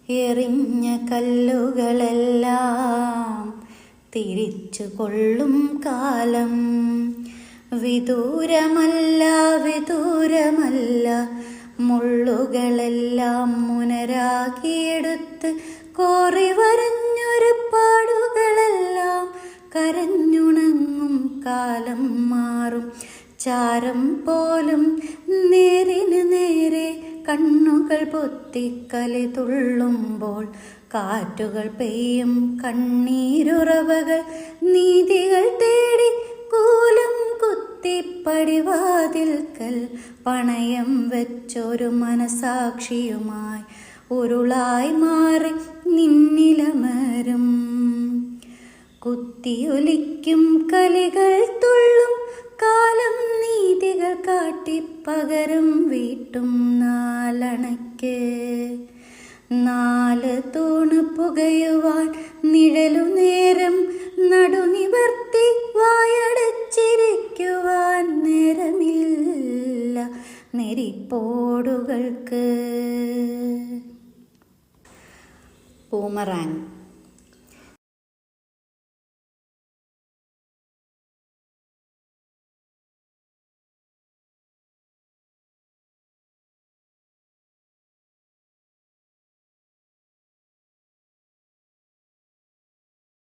എറിഞ്ഞ കല്ലുകളെല്ലാം തിരിച്ചു കൊള്ളും കാലം. വിദൂരമല്ല വിദൂരമല്ല, മുള്ളുകളെല്ലാം മുനരാക്കിയെടുത്ത് കോറി വരഞ്ഞൊരു പാടുകളെല്ലാം കരഞ്ഞുണങ്ങും കാലം മാറും. ചാരം പോലും നേരിന് നേരെ കണ്ണുകൾ പൊത്തിക്കലി തുള്ളുമ്പോൾ കാറ്റുകൾ പെയ്യും കണ്ണീരുറവകൾ നീതികൾ തേടി കൂലം കുത്തി പടിവാതിൽക്കൽ പണയം വെച്ചൊരു മനസാക്ഷിയുമായി ഉരുളായി മാറി നിന്നിലമരും. കുത്തിയൊലിക്കും കലികൾ തുള്ളും കാലം നീതികൾ കാട്ടി പകരം വീട്ടും നാലണയ്ക്ക്. 4 തൂണ് പുകയുവാൻ നിഴലു നേരം നടുനിവർത്തി വായടച്ചിരിക്കുവാൻ നേരമില്ല നെരിപ്പോടുകൾക്ക്. ബൂമറാങ്.